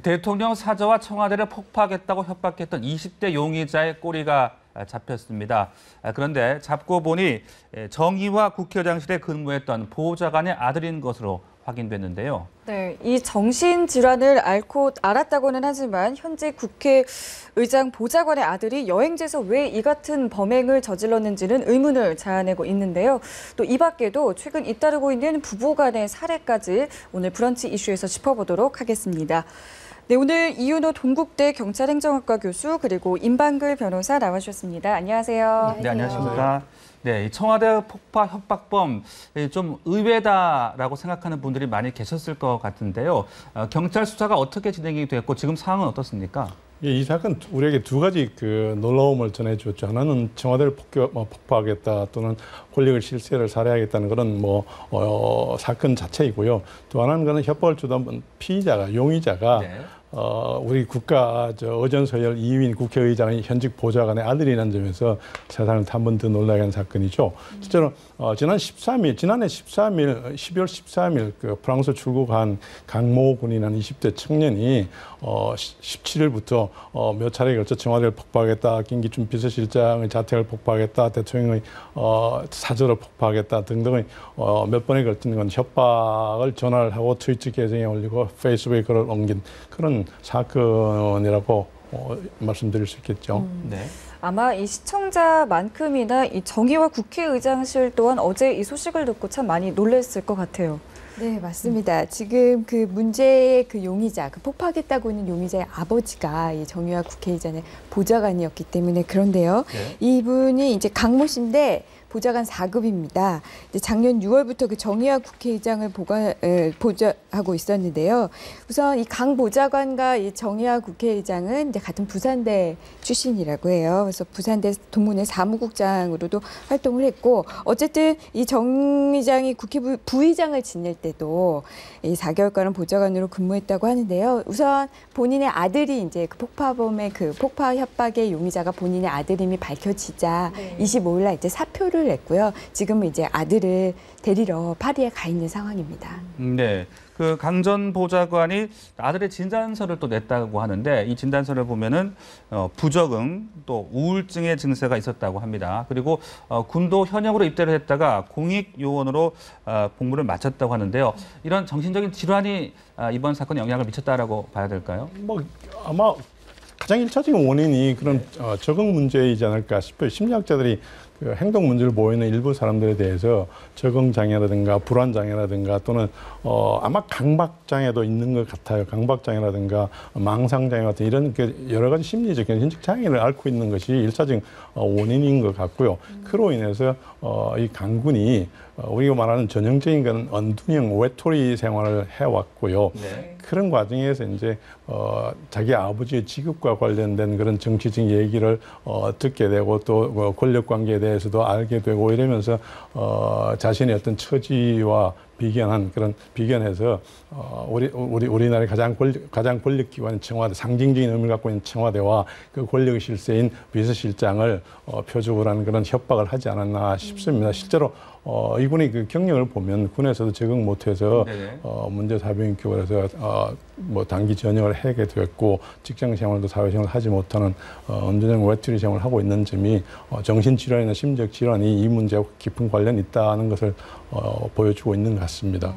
대통령 사저와 청와대를 폭파하겠다고 협박했던 20대 용의자의 꼬리가 잡혔습니다. 그런데 잡고 보니 정의와 국회의장실에 근무했던 보좌관의 아들인 것으로 확인됐는데요. 네, 이 정신질환을 알았다고는 하지만 현재 국회의장 보좌관의 아들이 여행지에서 왜 이 같은 범행을 저질렀는지는 의문을 자아내고 있는데요. 또 이 밖에도 최근 잇따르고 있는 부부 간의 살해까지 오늘 브런치 이슈에서 짚어보도록 하겠습니다. 네, 오늘 이윤호 동국대 경찰행정학과 교수 그리고 임방글 변호사 나와주셨습니다. 안녕하세요. 네, 안녕하십니까. 네, 청와대 폭파 협박범 좀 의외다라고 생각하는 분들이 많이 계셨을 것 같은데요. 경찰 수사가 어떻게 진행이 됐고 지금 상황은 어떻습니까? 이 사건 우리에게 두 가지 놀라움을 전해주었죠. 하나는 청와대를 폭파하겠다 또는 권력을 실세를 살해하겠다는 그런 사건 자체이고요. 또 하나는 그는 협박을 주던 피의자가 용의자가 네. 우리 국가 어전서열 2위인 국회의장의 현직 보좌관의 아들이라는 점에서 세상을 한 번 더 놀라게 한 사건이죠. 실제로 지난해 13일 12월 13일 프랑스 출국한 강모 군이라는 20대 청년이 17일부터 몇 차례에 걸쳐 청와대를 폭파하겠다, 김기춘 비서실장의 자택을 폭파하겠다, 대통령의 사저를 폭파하겠다 등등의 몇 번에 걸친 건 협박을 전화를 하고 트위터 계정에 올리고 페이스북에 글을 옮긴 그런 사건이라고 말씀드릴 수 있겠죠. 네. 아마 이 시청자만큼이나 이 정의와 국회의장실 또한 어제 이 소식을 듣고 참 많이 놀랐을 것 같아요. 네, 맞습니다. 지금 그 문제의 용의자, 폭파하겠다고 하는 용의자의 아버지가 이 정의와 국회의장의 보좌관이었기 때문에 그런데요. 네. 이분이 이제 강모 씨인데 보좌관 4급입니다. 작년 6월부터 그 정의와 국회의장을 보좌하고 있었는데요. 우선 이 강 보좌관과 이 정의와 국회의장은 이제 같은 부산대 출신이라고 해요. 그래서 부산대 동문회 사무국장으로도 활동을 했고, 어쨌든 이 정 의장이 국회 부의장을 지낼 때도 이 4개월간은 보좌관으로 근무했다고 하는데요. 우선 본인의 아들이 이제 그 폭파범의 폭파 협박의 용의자가 본인의 아들임이 밝혀지자 25일 날 이제 사표를 냈고요. 지금은 이제 아들을 데리러 파리에 가 있는 상황입니다. 네, 그 강 전 보좌관이 아들의 진단서를 또 냈다고 하는데 이 진단서를 보면은 부적응 또 우울증의 증세가 있었다고 합니다. 그리고 군도 현역으로 입대를 했다가 공익 요원으로 복무를 마쳤다고 하는데요. 이런 정신적인 질환이 이번 사건에 영향을 미쳤다라고 봐야 될까요? 아마 가장 일차적인 원인이 그런 적응 문제이지 않을까 싶어요. 심리학자들이 행동 문제를 보이는 일부 사람들에 대해서 적응 장애라든가 불안 장애라든가 또는 아마 강박 장애도 있는 것 같아요. 강박 장애라든가 망상 장애 같은 이런 여러 가지 심리적 정신적 장애를 앓고 있는 것이 일차적인 원인인 것 같고요. 그로 인해서 이 강군이 우리가 말하는 전형적인 건 언둔형 외톨이 생활을 해왔고요. 네. 그런 과정에서 이제 자기 아버지의 직업과 관련된 그런 정치적 얘기를 듣게 되고 또 권력 관계에 대해서도 알게 되고 이러면서 자신의 어떤 처지와 비견해서 우리나라의 가장 권력 기관 청와대, 상징적인 의미를 갖고 있는 청와대와 그 권력 실세인 비서실장을 표적으로 하는 그런 협박을 하지 않았나 싶습니다. 실제로 이분이 그 경력을 보면 군에서도 적응 못해서 문제 사병 교원에서 단기 전역을 하게 되었고 직장 생활도 사회생활을 하지 못하는 언제적 외톨이 생활을 하고 있는 점이 정신질환이나 심적 질환이 이 문제와 깊은 관련이 있다는 것을 보여주고 있는 것 같습니다.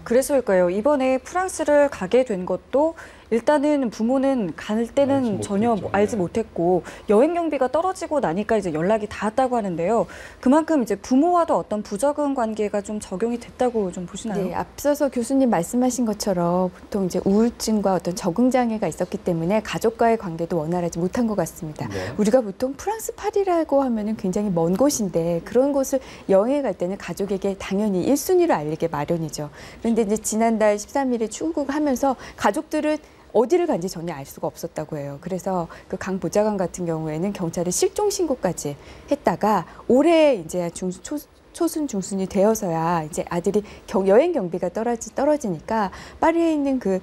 그래서일까요? 이번에 프랑스를 가게 된 것도 일단은 부모는 갈 때는 전혀 알지 못했고 여행 경비가 떨어지고 나니까 이제 연락이 닿았다고 하는데요. 그만큼 이제 부모와도 어떤 부적응 관계가 좀 적용이 됐다고 좀 보시나요? 네, 앞서서 교수님 말씀하신 것처럼 보통 이제 우울증과 어떤 적응 장애가 있었기 때문에 가족과의 관계도 원활하지 못한 것 같습니다. 네. 우리가 보통 프랑스 파리라고 하면은 굉장히 먼 곳인데 그런 곳을 여행을 갈 때는 가족에게 당연히 1순위로 알리게 마련이죠. 그런데 이제 지난달 13일에 출국을 하면서 가족들은 어디를 간지 전혀 알 수가 없었다고 해요. 그래서 그 강 보좌관 같은 경우에는 경찰에 실종 신고까지 했다가 올해 이제 초순 중순이 되어서야 이제 아들이 여행 경비가 떨어지니까 파리에 있는 그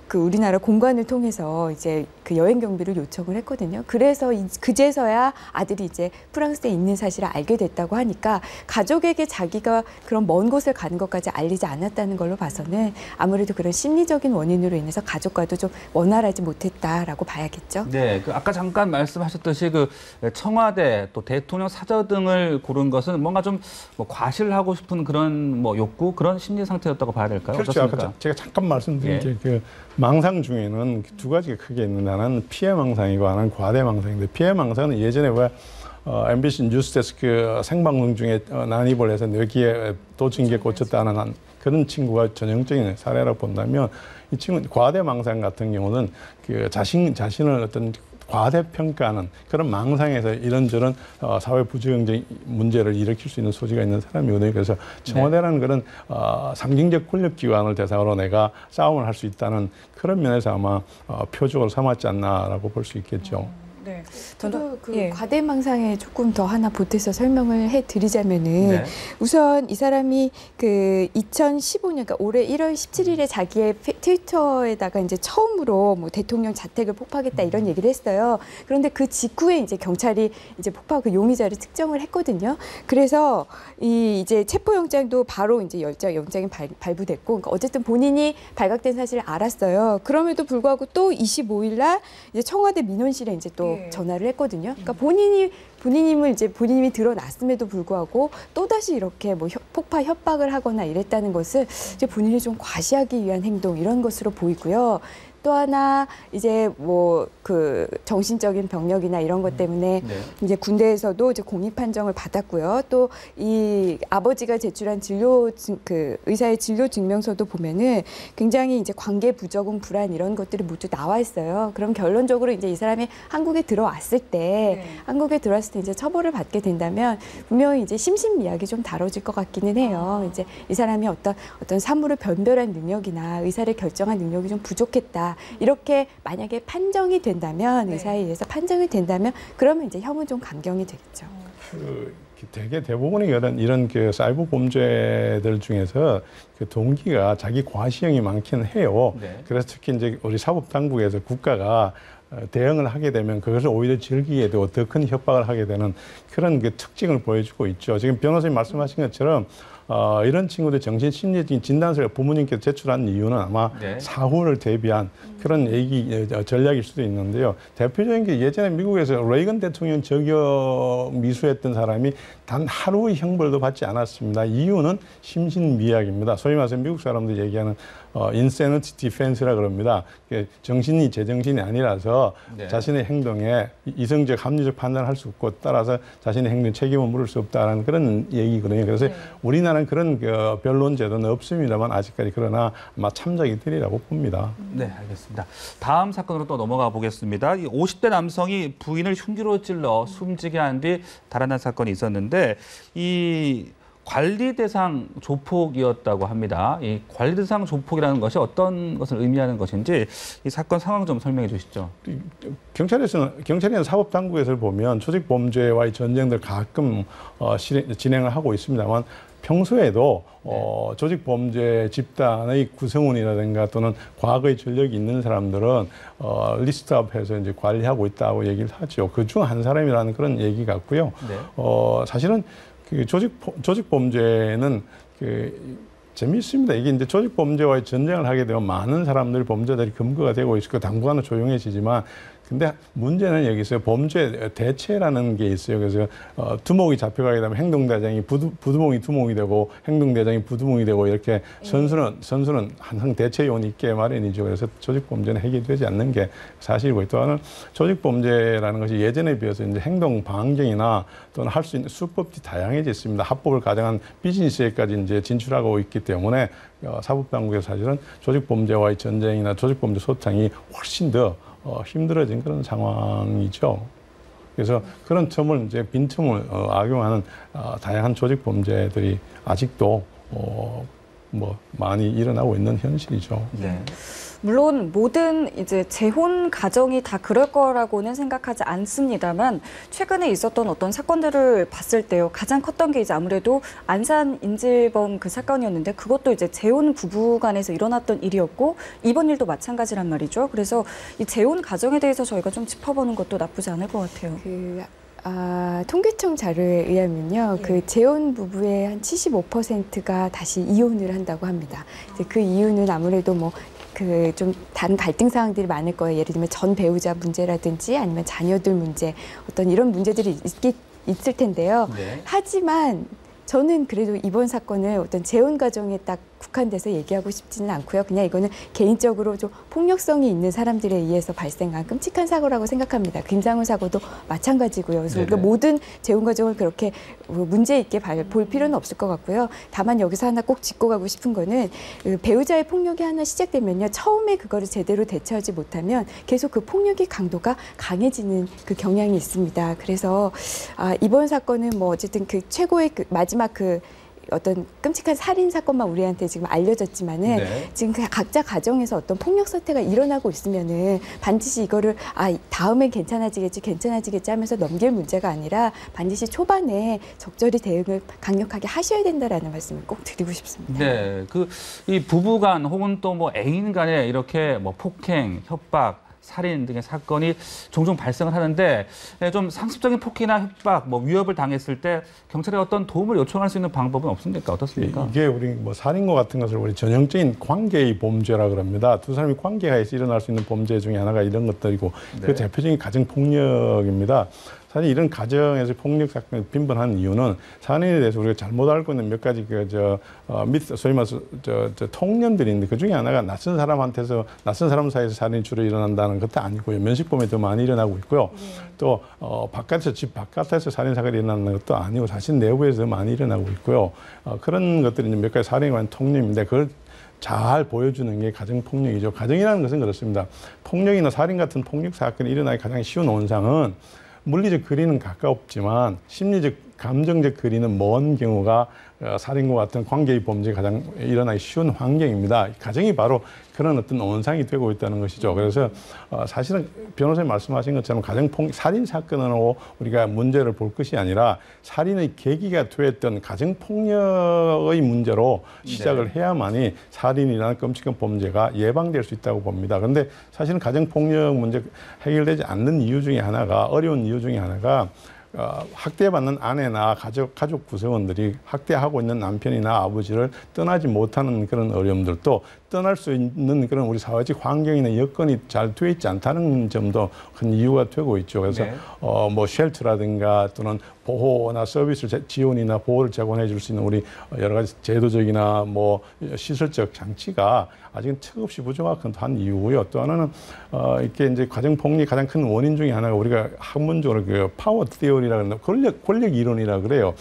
그 우리나라 공관을 통해서 이제 그 여행 경비를 요청을 했거든요. 그래서 그제서야 아들이 이제 프랑스에 있는 사실을 알게 됐다고 하니까 가족에게 자기가 그런 먼 곳을 가는 것까지 알리지 않았다는 걸로 봐서는 아무래도 그런 심리적인 원인으로 인해서 가족과도 좀 원활하지 못했다라고 봐야겠죠. 네, 그 아까 잠깐 말씀하셨듯이 그 청와대 또 대통령 사저 등을 고른 것은 뭔가 좀 뭐 과실하고 싶은 그런 뭐 욕구 그런 심리 상태였다고 봐야 될까요? 그렇죠. 어떻습니까? 아까 제가 잠깐 말씀드린 예. 게 그 망상 중에는 두 가지가 크게 있는데 하나는 피해 망상이고 하나는 과대 망상인데 피해 망상은 예전에 왜 MBC 뉴스데스크 생방송 중에 난입을 해서 뇌기에 도징기에 꽂혔다는 그런 친구가 전형적인 사례라고 본다면 이 친구 과대 망상 같은 경우는 그 자신을 어떤 과대평가하는 그런 망상에서 이런저런 사회 부정적 문제를 일으킬 수 있는 소지가 있는 사람이거든요. 그래서 청와대라는 그런 상징적 권력기관을 대상으로 내가 싸움을 할 수 있다는 그런 면에서 아마 표적을 삼았지 않나라고 볼 수 있겠죠. 네. 저도 그 예. 과대망상에 조금 더 하나 보태서 설명을 해드리자면은 네. 우선 이 사람이 그 2015년 그러니까 올해 1월 17일에 자기의 트위터에다가 이제 처음으로 뭐 대통령 자택을 폭파하겠다 이런 얘기를 했어요. 그런데 그 직후에 이제 경찰이 이제 폭파 그 용의자를 특정을 했거든요. 그래서 이 이제 체포영장도 바로 이제 영장이 발부됐고, 그러니까 어쨌든 본인이 발각된 사실을 알았어요. 그럼에도 불구하고 또 25일날 이제 청와대 민원실에 이제 또 전화를 했거든요. 그러니까 본인임을 이제 본인이 드러났음에도 불구하고 또 다시 이렇게 뭐 폭파 협박을 하거나 이랬다는 것을 이제 본인을 좀 과시하기 위한 행동 이런 것으로 보이고요. 또 하나 이제 뭐 그 정신적인 병력이나 이런 것 때문에 네. 이제 군대에서도 이제 공익 판정을 받았고요. 또 이 아버지가 제출한 그 의사의 진료 증명서도 보면은 굉장히 이제 관계 부적응 불안 이런 것들이 모두 나와 있어요. 그럼 결론적으로 이제 이 사람이 한국에 들어왔을 때 이제 처벌을 받게 된다면 분명히 이제 심신미약이 좀 다뤄질 것 같기는 해요. 이제 이 사람이 어떤 사물을 변별한 능력이나 의사를 결정한 능력이 좀 부족했다. 이렇게 만약에 판정이 된다면 의사에 의해서 판정이 된다면 그러면 이제 형은 좀 감경이 되겠죠. 되게 대부분의 이런 그 사이버 범죄들 중에서 그 동기가 자기 과시형이 많긴 해요. 네. 그래서 특히 이제 우리 사법 당국에서 국가가 대응을 하게 되면 그것을 오히려 즐기게 되고 더 큰 협박을 하게 되는 그런 그 특징을 보여주고 있죠. 지금 변호사님 말씀하신 것처럼 이런 친구들 정신심리적인 진단서를 부모님께서 제출한 이유는 아마 사후를 대비한 그런 전략일 수도 있는데요. 대표적인 게 예전에 미국에서 레이건 대통령 저격 미수했던 사람이 단 하루의 형벌도 받지 않았습니다. 이유는 심신미약입니다. 소위 말해서 미국 사람들이 얘기하는 insanity defense라 그럽니다. 정신이 제정신이 아니라서 자신의 행동에 이성적, 합리적 판단을 할 수 없고 따라서 자신의 행동에 책임을 물을 수 없다는 그런 얘기거든요. 그래서 우리나라는 그런 변론 제도는 없습니다만 아직까지 그러나 아마 참작이 되리라고 봅니다. 네, 알겠습니다. 다음 사건으로 또 넘어가 보겠습니다. 이 50대 남성이 부인을 흉기로 찔러 숨지게 한 뒤 달아난 사건이 있었는데 이 관리 대상 조폭이었다고 합니다. 이 관리 대상 조폭이라는 것이 어떤 것을 의미하는 것인지 이 사건 상황 좀 설명해 주시죠. 경찰이나 사법 당국에서 보면 조직 범죄와의 전쟁들 가끔 진행을 하고 있습니다만 평소에도 조직 범죄 집단의 구성원이라든가 또는 과거의 전력이 있는 사람들은 리스트업해서 이제 관리하고 있다고 얘기를 하죠. 그중 한 사람이라는 그런 얘기 같고요. 사실은 그 조직 범죄는 재미있습니다. 이게 이제 조직 범죄와의 전쟁을 하게 되면 많은 사람들 범죄들이 검거가 되고 있고 당분간은 조용해지지만 근데 문제는 여기서 범죄 대체라는 게 있어요. 그래서 두목이 잡혀가게 되면 행동대장이 부두목이 두목이 되고 행동대장이 부두목이 되고 이렇게 선수는 항상 대체 요원이 있게 마련이죠. 그래서 조직범죄는 해결되지 않는 게 사실이고 또 하나는 조직범죄라는 것이 예전에 비해서 이제 행동 반경이나 또는 할 수 있는 수법이 다양해졌습니다. 합법을 가정한 비즈니스에까지 이제 진출하고 있기 때문에 사법당국에서 사실은 조직범죄와의 전쟁이나 조직범죄 소탕이 훨씬 더 힘들어진 그런 상황이죠. 그래서 그런 틈을 이제 빈틈을 악용하는 다양한 조직 범죄들이 아직도 뭐 많이 일어나고 있는 현실이죠. 네. 물론 모든 이제 재혼 가정이 다 그럴 거라고는 생각하지 않습니다만 최근에 있었던 어떤 사건들을 봤을 때요. 가장 컸던 게 이제 아무래도 안산 인질범 그 사건이었는데 그것도 이제 재혼 부부 간에서 일어났던 일이었고 이번 일도 마찬가지란 말이죠. 그래서 이 재혼 가정에 대해서 저희가 좀 짚어보는 것도 나쁘지 않을 것 같아요. 통계청 자료에 의하면요, 그 재혼 부부의 한 75%가 다시 이혼을 한다고 합니다. 이제 그 이유는 아무래도 뭐 그 좀 다른 갈등 사항들이 많을 거예요. 예를 들면 전 배우자 문제라든지 아니면 자녀들 문제, 어떤 이런 문제들이 있을 텐데요. 네. 하지만 저는 그래도 이번 사건을 어떤 재혼 가정에 딱 국한돼서 얘기하고 싶지는 않고요. 그냥 이거는 개인적으로 좀 폭력성이 있는 사람들에 의해서 발생한 끔찍한 사고라고 생각합니다. 김상훈 사고도 마찬가지고요. 그래서 우리가 모든 재혼 가정을 그렇게 문제 있게 볼 필요는 없을 것 같고요. 다만 여기서 하나 꼭 짚고 가고 싶은 거는 배우자의 폭력이 하나 시작되면요. 처음에 그거를 제대로 대처하지 못하면 계속 그 폭력의 강도가 강해지는 그 경향이 있습니다. 그래서 이번 사건은 뭐 어쨌든 그 최고의 그 마지막 그 어떤 끔찍한 살인 사건만 우리한테 지금 알려졌지만은 네. 지금 각자 가정에서 어떤 폭력 사태가 일어나고 있으면은 반드시 이거를 다음엔 괜찮아지겠지 하면서 넘길 문제가 아니라 반드시 초반에 적절히 대응을 강력하게 하셔야 된다라는 말씀을 꼭 드리고 싶습니다. 네, 이 부부간 혹은 또 뭐 애인 간에 이렇게 뭐 폭행, 협박, 살인 등의 사건이 종종 발생을 하는데 좀 상습적인 폭행이나 협박, 뭐 위협을 당했을 때 경찰에 어떤 도움을 요청할 수 있는 방법은 없습니까? 어떻습니까? 이게 우리 뭐 살인과 같은 것을 우리 전형적인 관계의 범죄라 그럽니다. 두 사람이 관계하에서 일어날 수 있는 범죄 중에 하나가 이런 것들이고 네. 그 대표적인 가정 폭력입니다. 사실 이런 가정에서 폭력 사건이 빈번한 이유는 살인에 대해서 우리가 잘못 알고 있는 몇 가지 소위 말해서 통념들이 있는데 그 중에 하나가 낯선 사람 사이에서 살인이 주로 일어난다는 것도 아니고요. 면식범에 더 많이 일어나고 있고요. 또 집 바깥에서 살인 사건이 일어나는 것도 아니고 사실 내부에서 많이 일어나고 있고요. 그런 것들이 몇 가지 살인에 관한 통념인데 그걸 잘 보여주는 게 가정폭력이죠. 가정이라는 것은 그렇습니다. 폭력이나 살인 같은 폭력 사건이 일어나기 가장 쉬운 원상은 물리적 거리는 가깝지만 심리적, 감정적 거리는 먼 경우가 살인과 같은 관계의 범죄가 가장 일어나기 쉬운 환경입니다. 가정이 바로 그런 어떤 원상이 되고 있다는 것이죠. 그래서 사실은 변호사님 말씀하신 것처럼 살인 사건으로 우리가 문제를 볼 것이 아니라 살인의 계기가 되었던 가정폭력의 문제로 시작을 해야만이 살인이라는 끔찍한 범죄가 예방될 수 있다고 봅니다. 그런데 사실은 가정폭력 문제 해결되지 않는 이유 중에 하나가 어려운 이유 중에 하나가 학대받는 아내나 가족 구성원들이 학대하고 있는 남편이나 아버지를 떠나지 못하는 그런 어려움들도 떠날 수 있는 그런 우리 사회적 환경이나 여건이 잘 되어 있지 않다는 점도 큰 이유가 되고 있죠. 그래서 네. 뭐 쉘터라든가 또는 보호나 서비스 지원이나 보호를 제공해 줄 수 있는 우리 여러 가지 제도적이나 뭐 시설적 장치가 아직은 턱없이 부족한 이유고요. 또 하나는 이렇게 이제 가정폭력의 가장 큰 원인 중에 하나가 우리가 학문적으로 그 파워 티어리라는 권력 이론이라 그래요.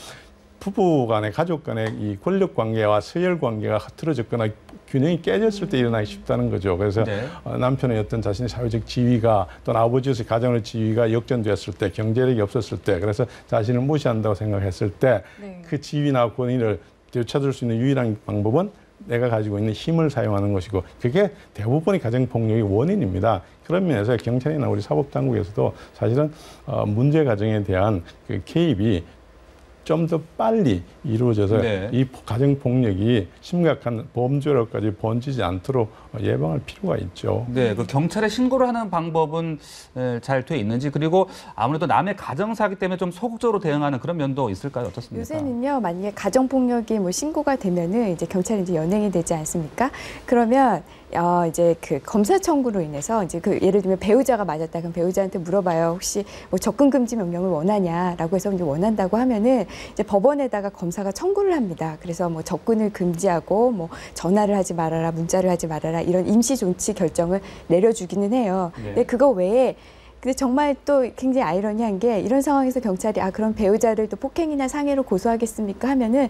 부부 간의 가족 간의 이 권력 관계와 서열 관계가 흐트러졌거나 균형이 깨졌을 때 일어나기 쉽다는 거죠. 그래서 네. 남편의 어떤 자신의 사회적 지위가 또는 아버지의 가정의 지위가 역전되었을 때, 경제력이 없었을 때, 그래서 자신을 무시한다고 생각했을 때 그 지위나 권위를 되찾을 수 있는 유일한 방법은 내가 가지고 있는 힘을 사용하는 것이고 그게 대부분의 가정폭력의 원인입니다. 그런 면에서 경찰이나 우리 사법당국에서도 사실은 문제 가정에 대한 그 개입이 좀 더 빨리 이루어져서 네. 이 가정폭력이 심각한 범죄로까지 번지지 않도록 예방할 필요가 있죠. 네, 그 경찰에 신고를 하는 방법은 잘 돼 있는지 그리고 아무래도 남의 가정사기 때문에 좀 소극적으로 대응하는 그런 면도 있을까요? 어떻습니까? 요새는요, 만약에 가정폭력이 뭐 신고가 되면은 이제 경찰이 이제 연행이 되지 않습니까? 그러면 이제 그 검사 청구로 인해서 이제 그 예를 들면 배우자가 맞았다 그럼 배우자한테 물어봐요. 혹시 뭐 접근 금지 명령을 원하냐라고 해서 이제 원한다고 하면은 이제 법원에다가 검사가 청구를 합니다. 그래서 뭐 접근을 금지하고 뭐 전화를 하지 말아라, 문자를 하지 말아라 이런 임시 조치 결정을 내려주기는 해요. 네. 근데 그거 외에 근데 정말 또 굉장히 아이러니한 게 이런 상황에서 경찰이 그럼 배우자를 또 폭행이나 상해로 고소하겠습니까 하면은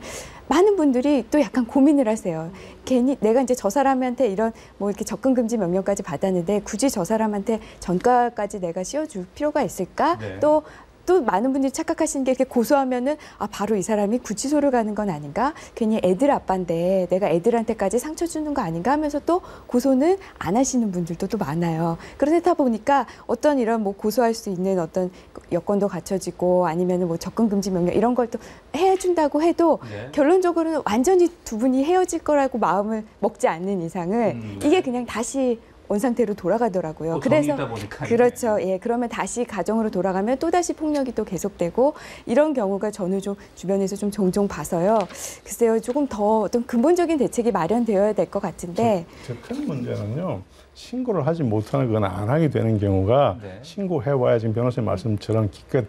많은 분들이 또 약간 고민을 하세요. 괜히 내가 이제 저 사람한테 이런 뭐 이렇게 접근 금지 명령까지 받았는데 굳이 저 사람한테 전과까지 내가 씌워줄 필요가 있을까? 네. 또 또 많은 분들이 착각하시는 게 이렇게 고소하면은 바로 이 사람이 구치소를 가는 건 아닌가? 괜히 애들 아빠인데 내가 애들한테까지 상처 주는 거 아닌가 하면서 또 고소는 안 하시는 분들도 또 많아요. 그렇다 보니까 어떤 이런 뭐 고소할 수 있는 어떤 여건도 갖춰지고 아니면은 뭐 접근 금지 명령 이런 걸 또 해준다고 해도 네. 결론적으로는 완전히 두 분이 헤어질 거라고 마음을 먹지 않는 이상을 이게 그냥 다시 원상태로 돌아가더라고요. 또 그래서 정이다 보니까 그렇죠. 예, 그러면 다시 가정으로 돌아가면 또 다시 폭력이 또 계속되고 이런 경우가 저는 좀 주변에서 좀 종종 봐서요. 글쎄요, 조금 더 어떤 근본적인 대책이 마련되어야 될 것 같은데. 큰 문제는요. 신고를 하지 못하거나 안 하게 되는 경우가 네. 신고해와야 지금 변호사님 말씀처럼 기껏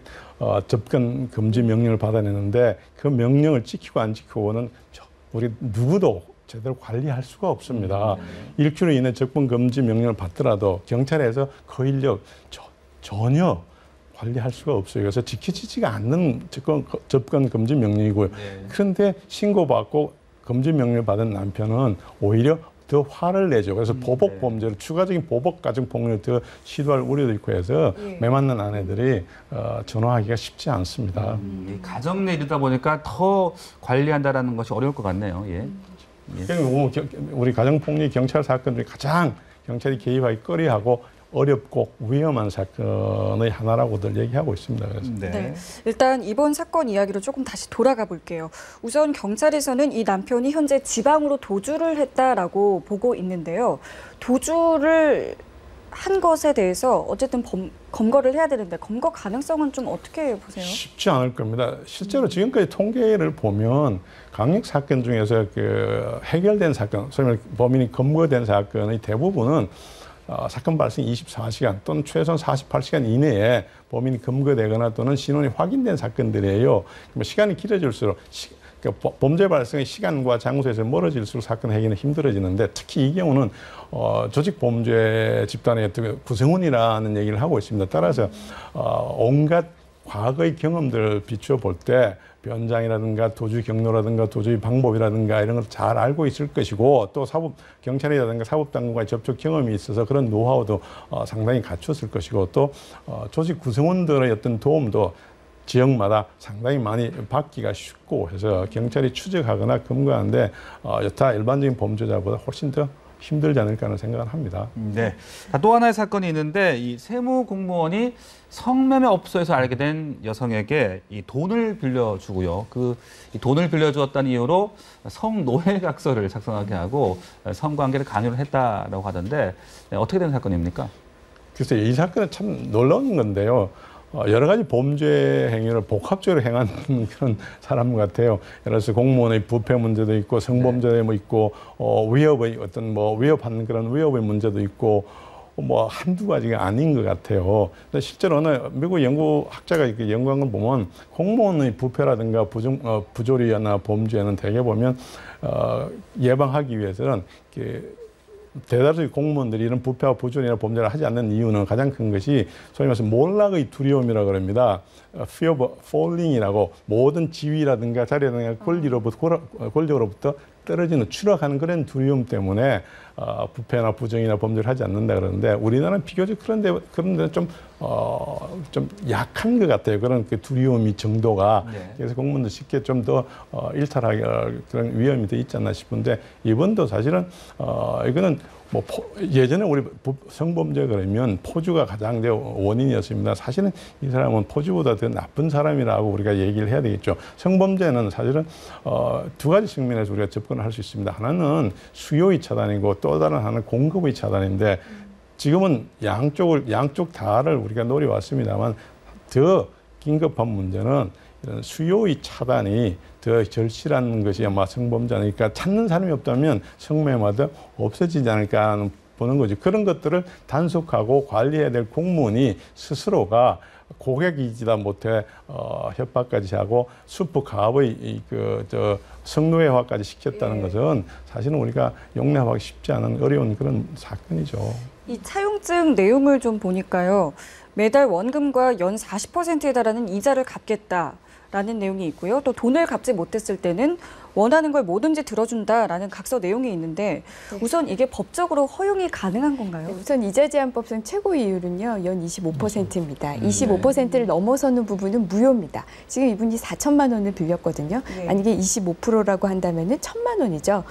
접근 금지 명령을 받아내는데 그 명령을 지키고 안 지키고는 우리 누구도 제대로 관리할 수가 없습니다. 일주일로 인해 접근 금지 명령을 받더라도 경찰에서 그 인력 전혀 관리할 수가 없어요. 그래서 지켜지지가 않는 접근 금지 명령이고요. 네. 그런데 신고받고 금지 명령을 받은 남편은 오히려 더 화를 내죠. 그래서 보복 범죄로 추가적인 보복 가정 폭력을 더 시도할 우려도 있고 해서 매 맞는 아내들이 전화하기가 쉽지 않습니다. 이 가정 내 일이다 보니까 더 관리한다라는 것이 어려울 것 같네요. 예. 우리 가정폭력 경찰 사건 중에 가장 경찰이 개입하기 꺼려하고 어렵고 위험한 사건의 하나라고들 얘기하고 있습니다. 그래서. 네. 일단 이번 사건 이야기로 조금 다시 돌아가 볼게요. 우선 경찰에서는 이 남편이 현재 지방으로 도주를 했다라고 보고 있는데요. 도주를 한 것에 대해서 어쨌든 검거를 해야 되는데 검거 가능성은 좀 어떻게 보세요? 쉽지 않을 겁니다. 실제로 지금까지 통계를 보면 강력 사건 중에서 그 해결된 사건, 소위 말해 범인이 검거된 사건의 대부분은 사건 발생 24시간 또는 최소한 48시간 이내에 범인이 검거되거나 또는 신원이 확인된 사건들이에요. 시간이 길어질수록 범죄 발생의 시간과 장소에서 멀어질수록 사건 해결은 힘들어지는데 특히 이 경우는 조직 범죄 집단의 어떤 구성원이라는 얘기를 하고 있습니다. 따라서 온갖 과거의 경험들을 비추어 볼 때 변장이라든가 도주 경로라든가 도주의 방법이라든가 이런 걸 잘 알고 있을 것이고 또 경찰이라든가 사법당국과의 접촉 경험이 있어서 그런 노하우도 상당히 갖췄을 것이고 또 조직 구성원들의 어떤 도움도 지역마다 상당히 많이 받기가 쉽고 해서 경찰이 추적하거나 검거하는데 여타 일반적인 범죄자보다 훨씬 더 힘들지 않을까 하는 생각을 합니다. 네. 또 하나의 사건이 있는데 이 세무 공무원이 성매매 업소에서 알게 된 여성에게 이 돈을 빌려주고요. 이 돈을 빌려주었다는 이유로 성노예각서를 작성하게 하고 성관계를 강요를 했다라고 하던데 어떻게 된 사건입니까? 글쎄요, 이 사건은 참 놀라운 건데요. 여러 가지 범죄 행위를 복합적으로 행하는 그런 사람 같아요. 예를 들어서 공무원의 부패 문제도 있고 성범죄도 뭐 있고 위협의 어떤 뭐 위협하는 그런 위협의 문제도 있고 뭐 한두 가지가 아닌 것 같아요. 근데 실제로는 미국 연구학자가 이렇게 연구한 걸 보면 공무원의 부패라든가 부조리나 범죄는 대개 보면 예방하기 위해서는 대다수 공무원들이 이런 부패와 부조리나 범죄를 하지 않는 이유는 가장 큰 것이 소위 말해서 몰락의 두려움이라고 그럽니다. Fear of falling이라고 모든 지위라든가 자리라든가 권력으로부터 떨어지는 추락하는 그런 두려움 때문에 부패나 부정이나 범죄를 하지 않는다 그러는데 우리나라는 비교적 그런데 좀 약한 것 같아요. 그런 그 두려움이 정도가. 네. 그래서 공무원도 쉽게 좀 더 일탈하기 그런 위험이 더 있지 않나 싶은데 이번도 사실은 이거는 뭐 예전에 우리 성범죄 그러면 포주가 가장 원인이었습니다. 사실은 이 사람은 포주보다 더 나쁜 사람이라고 우리가 얘기를 해야 되겠죠. 성범죄는 사실은 두 가지 측면에서 우리가 접근을 할 수 있습니다. 하나는 수요의 차단이고 또 다른 하나는 공급의 차단인데 지금은 양쪽 다를 우리가 노려왔습니다만 더 긴급한 문제는 이런 수요의 차단이 더 절실한 것이 아마 성범죄니까 찾는 사람이 없다면 성매매도 없어지지 않을까 하는 보는 거죠. 그런 것들을 단속하고 관리해야 될 공무원이 스스로가 고객이지다 못해 협박까지 하고 수포 가압의 성노예화까지 시켰다는 것은 사실은 우리가 용납하기 쉽지 않은 어려운 그런 사건이죠. 이 차용증 내용을 좀 보니까요. 매달 원금과 연 40%에 달하는 이자를 갚겠다라는 내용이 있고요. 또 돈을 갚지 못했을 때는 원하는 걸 뭐든지 들어준다라는 각서 내용이 있는데 우선 이게 법적으로 허용이 가능한 건가요? 우선 이자제한법상 최고 이율은요, 연 25%입니다. 25%를 넘어서는 부분은 무효입니다. 지금 이분이 4천만 원을 빌렸거든요. 네. 만약에 25%라고 한다면은 1,000만 원이죠.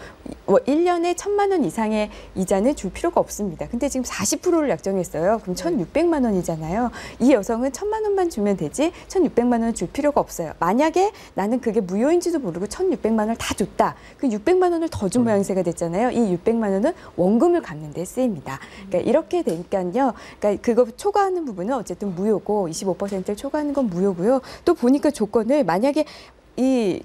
1년에 1,000만 원 이상의 이자는 줄 필요가 없습니다. 근데 지금 40%를 약정했어요. 그럼 1,600만 원이잖아요. 이 여성은 1,000만 원만 주면 되지 1,600만 원을 줄 필요가 없어요. 만약에 나는 그게 무효인지도 모르고 1,600만 원을 다 줬다. 그 600만 원을 더 준 모양새가 됐잖아요. 이 600만 원은 원금을 갚는 데 쓰입니다. 그러니까 이렇게 되니까요. 그러니까 그거 초과하는 부분은 어쨌든 무효고 25%를 초과하는 건 무효고요. 또 보니까 조건을 만약에 이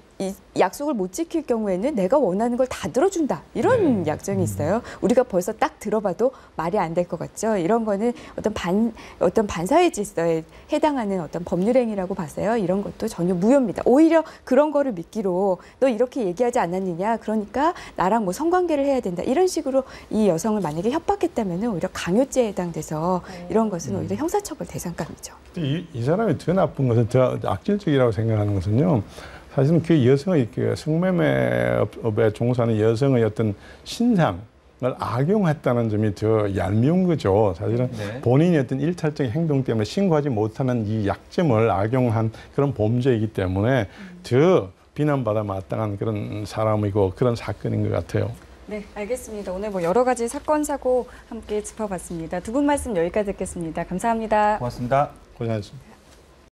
약속을 못 지킬 경우에는 내가 원하는 걸 다 들어준다. 이런 약정이 있어요. 우리가 벌써 딱 들어봐도 말이 안 될 것 같죠. 이런 거는 어떤 반사회 질서에 해당하는 어떤 법률행위라고 봤어요. 이런 것도 전혀 무효입니다. 오히려 그런 거를 미끼로 너 이렇게 얘기하지 않았느냐. 그러니까 나랑 뭐 성관계를 해야 된다. 이런 식으로 이 여성을 만약에 협박했다면 오히려 강요죄에 해당돼서 이런 것은 오히려 형사처벌 대상감이죠. 이 사람이 더 나쁜 것은, 더 악질적이라고 생각하는 것은요. 사실은 그 여성의 그 성매매업에 종사하는 여성의 어떤 신상을 악용했다는 점이 더 얄미운 거죠. 사실은 네. 본인의 어떤 일탈적인 행동 때문에 신고하지 못하는 이 약점을 악용한 그런 범죄이기 때문에 더 비난받아 마땅한 그런 사람이고 그런 사건인 것 같아요. 네, 알겠습니다. 오늘 뭐 여러 가지 사건, 사고 함께 짚어봤습니다. 두 분 말씀 여기까지 듣겠습니다. 감사합니다. 고맙습니다. 고생하셨습니다.